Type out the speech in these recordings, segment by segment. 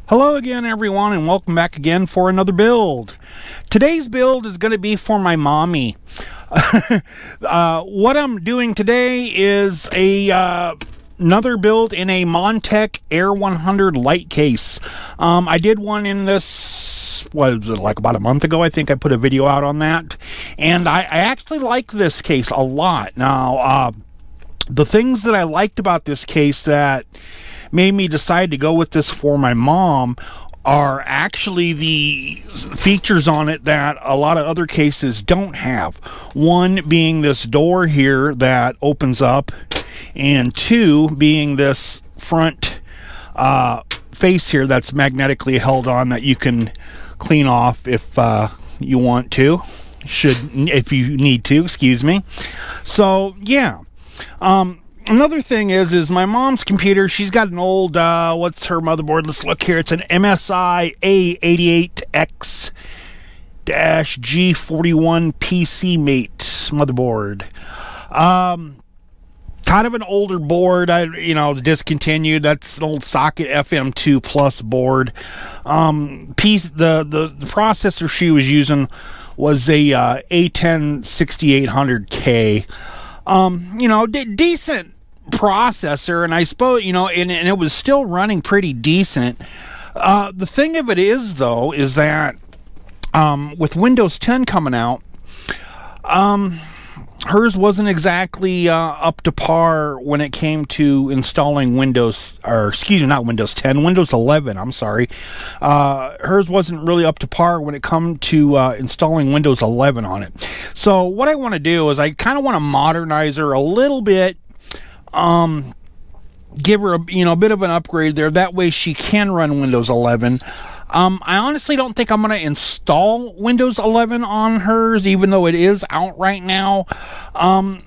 Hello again everyone, and welcome back again for another build. Today's build is going to be for my mommy. What I'm doing today is another build in a Montech AIR 100 LITE case. I did one in this, what was it, like about a month ago. I think I put a video out on that, and I actually like this case a lot. Now, the things that I liked about this case that made me decide to go with this for my mom are actually the features on it that a lot of other cases don't have. One being this door here that opens up, and two being this front face here that's magnetically held on that you can clean off if you want to, if you need to, excuse me. So yeah. Another thing is my mom's computer, she's got an old, what's her motherboard? Let's look here. It's an MSI A88X-G41 PC Mate motherboard. Kind of an older board. It's discontinued. That's an old socket FM2 Plus board. The processor she was using was a A10 6800K. Decent processor, and I suppose, and it was still running pretty decent. The thing of it is, though, is that with Windows 10 coming out, hers wasn't exactly up to par when it came to installing Windows 11, I'm sorry. Hers wasn't really up to par when it come to installing Windows 11 on it. So what I want to do is I kind of want to modernize her a little bit, give her a bit of an upgrade there. That way she can run Windows 11. I honestly don't think I'm going to install Windows 11 on hers, even though it is out right now. I'm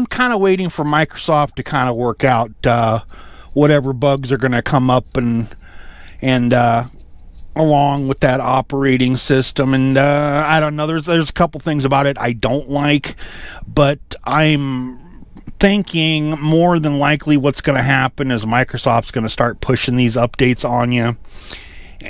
kind of waiting for Microsoft to kind of work out whatever bugs are going to come up and along with that operating system. And I don't know. There's a couple things about it I don't like, but I'm thinking more than likely what's going to happen is Microsoft's going to start pushing these updates on you,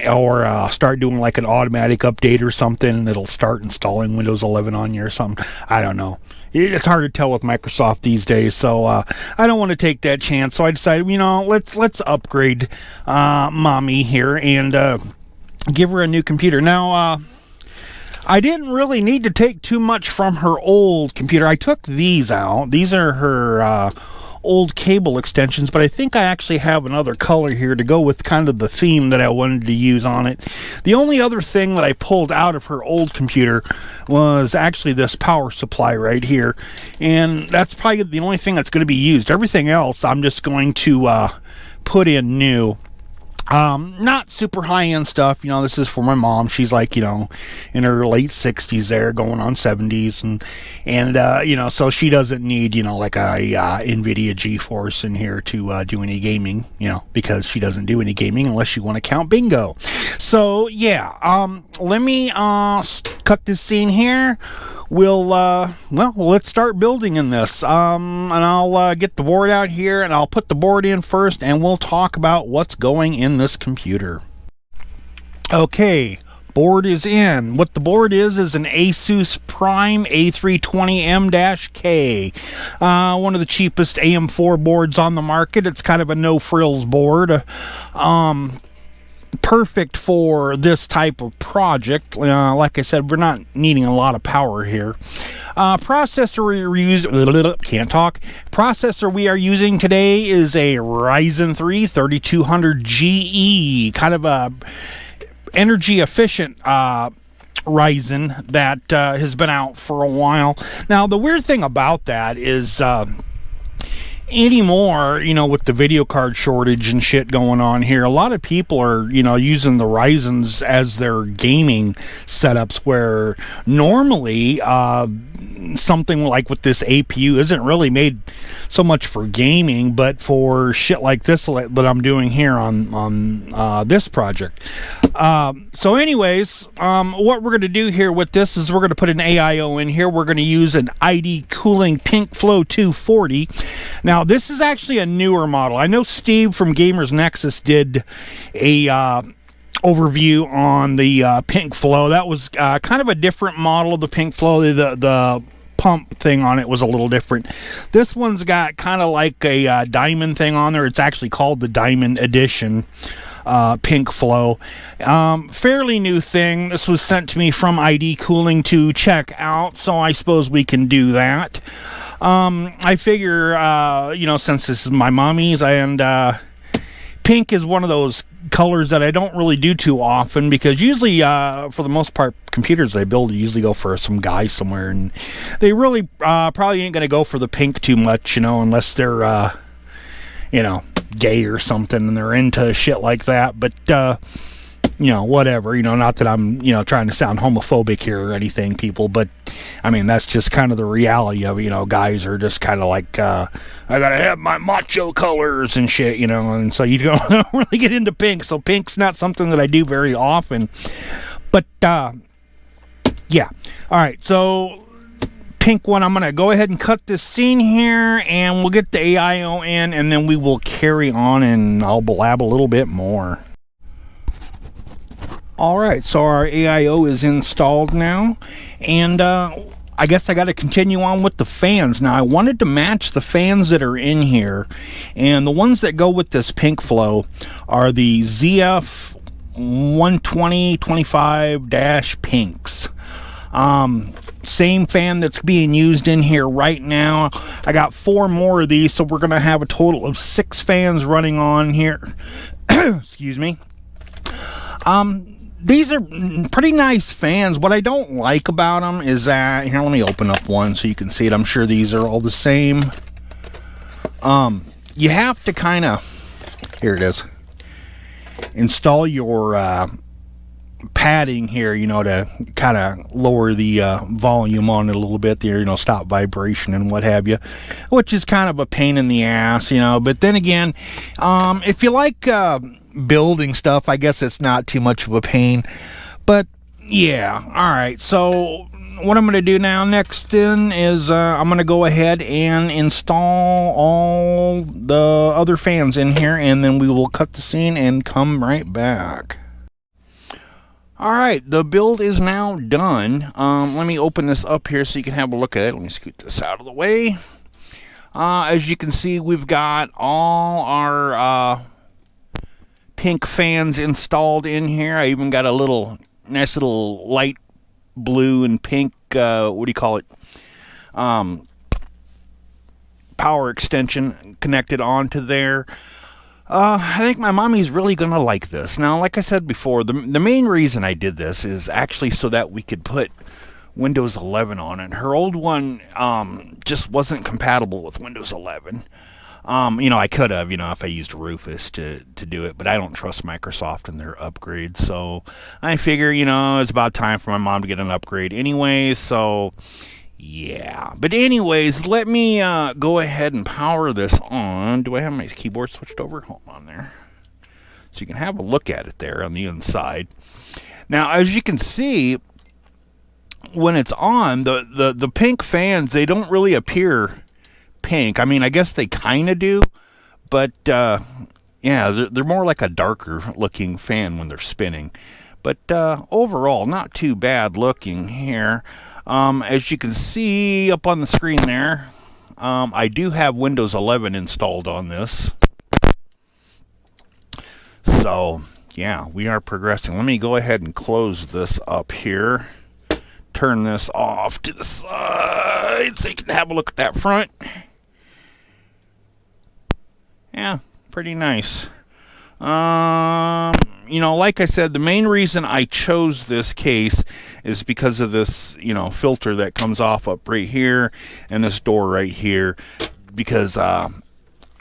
or start doing like an automatic update or something, and it'll start installing Windows 11 on you or something. I don't know. It's hard to tell with Microsoft these days, so I don't want to take that chance. So I decided, let's upgrade mommy here and give her a new computer. Now, I didn't really need to take too much from her old computer. I took these out. These are her old cable extensions, but I think I actually have another color here to go with kind of the theme that I wanted to use on it. The only other thing that I pulled out of her old computer was actually this power supply right here, and that's probably the only thing that's going to be used. Everything else I'm just going to put in new. Not super high-end stuff. This is for my mom. She's like, in her late 60s there, going on 70s, and so she doesn't need, like a NVIDIA GeForce in here to do any gaming, because she doesn't do any gaming unless you want to count bingo. So, yeah, let me cut this scene here. Let's start building in this, and I'll get the board out here, and I'll put the board in first, and we'll talk about what's going in this computer. Okay, board is in. What the board is an Asus Prime A320M-K, one of the cheapest AM4 boards on the market. It's kind of a no-frills board. Perfect for this type of project. Like I said, we're not needing a lot of power here. Processor we are using today is a Ryzen 3 3200GE, kind of a energy efficient Ryzen that has been out for a while. Now, the weird thing about that is anymore, with the video card shortage and shit going on here, a lot of people are, using the Ryzens as their gaming setups, where normally something like with this APU isn't really made so much for gaming, but for shit like this that I'm doing here on this project. So anyways, what we're going to do here with this is we're going to put an AIO in here. We're going to use an ID Cooling Pink Flow 240. Now, this is actually a newer model. I know Steve from Gamers Nexus did a overview on the Pink Flow. That was kind of a different model of the Pink Flow. The pump thing on it was a little different. This one's got kind of like a diamond thing on there. It's actually called the Diamond Edition Pink Flow. Fairly new thing. This was sent to me from ID Cooling to check out, so I suppose we can do that. I figure, since this is my mommy's, and pink is one of those colors that I don't really do too often, because usually for the most part computers that I build usually go for some guy somewhere, and they really probably ain't gonna go for the pink too much, unless they're gay or something and they're into shit like that. But whatever, not that I'm trying to sound homophobic here or anything, people, but I mean that's just kind of the reality of it. Guys are just kind of like I gotta have my macho colors and shit, and so you don't really get into pink. So pink's not something that I do very often, but yeah. All right, so pink one, I'm gonna go ahead and cut this scene here, and we'll get the AIO in, and then we will carry on, and I'll blab a little bit more. Alright, so our AIO is installed now, and I guess I got to continue on with the fans. Now, I wanted to match the fans that are in here, and the ones that go with this Pink Flow are the ZF 120-25-Pinks. Same fan that's being used in here right now. I got 4 more of these, so we're going to have a total of 6 fans running on here. Excuse me. These are pretty nice fans. What I don't like about them is that, here, let me open up one so you can see it. I'm sure these are all the same. You have to kind of, here it is, install your padding here, to kind of lower the volume on it a little bit there, stop vibration and what have you, which is kind of a pain in the ass, but then again, if you like building stuff, I guess it's not too much of a pain. But yeah, all right, so what I'm going to do now next then is I'm going to go ahead and install all the other fans in here, and then we will cut the scene and come right back. Alright, the build is now done. Let me open this up here so you can have a look at it. Let me scoot this out of the way. As you can see, we've got all our pink fans installed in here. I even got a nice little light blue and pink, what do you call it? Power extension connected onto there. I think my mommy's really going to like this. Now, like I said before, the main reason I did this is actually so that we could put Windows 11 on it. Her old one just wasn't compatible with Windows 11. I could have, if I used Rufus to do it, but I don't trust Microsoft and their upgrades. So I figure, it's about time for my mom to get an upgrade anyway. So yeah, but anyways, let me go ahead and power this on. Do I have my keyboard switched over? Hold on there. So you can have a look at it there on the inside. Now, as you can see, when it's on, the pink fans, they don't really appear pink. I mean, I guess they kind of do, but yeah, they're more like a darker looking fan when they're spinning. But overall, not too bad looking here. As you can see up on the screen there, I do have Windows 11 installed on this. So, yeah, we are progressing. Let me go ahead and close this up here. Turn this off to the side so you can have a look at that front. Yeah, pretty nice. Like I said, the main reason I chose this case is because of this, filter that comes off up right here and this door right here, because I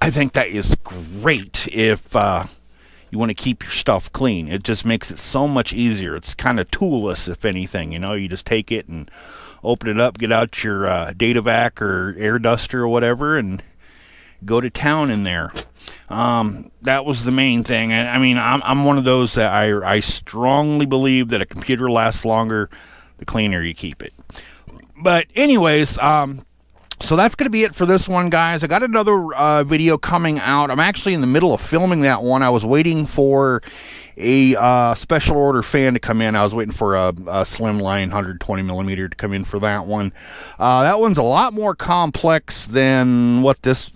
think that is great if you want to keep your stuff clean. It just makes it so much easier. It's kind of toolless, if anything. You just take it and open it up, get out your data vac or air duster or whatever, and go to town in there. That was the main thing. And I mean, I'm one of those that I strongly believe that a computer lasts longer the cleaner you keep it. But anyways, so that's going to be it for this one, guys. I got another video coming out. I'm actually in the middle of filming that one. I was waiting for a special order fan to come in. I was waiting for a slimline 120 millimeter to come in for that one. That one's a lot more complex than what this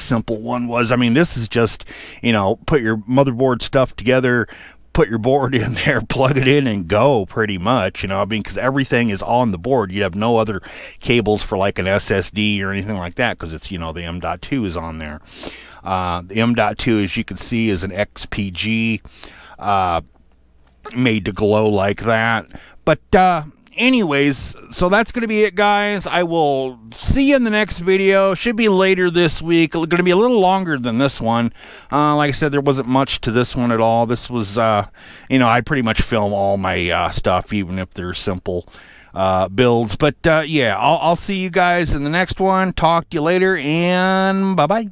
simple one was. I mean, this is just, you know, put your motherboard stuff together, put your board in there, plug it in, and go, pretty much. You know, I mean, because everything is on the board. You have no other cables for like an SSD or anything like that, because it's, you know, the M.2 is on there. The M.2, as you can see, is an XPG, made to glow like that. But anyways, so that's going to be it, guys. I will see you in the next video. Should be later this week. Going to be a little longer than this one. Like I said, there wasn't much to this one at all. This was, you know, I pretty much film all my stuff, even if they're simple builds. But yeah, I'll see you guys in the next one. Talk to you later, and bye-bye.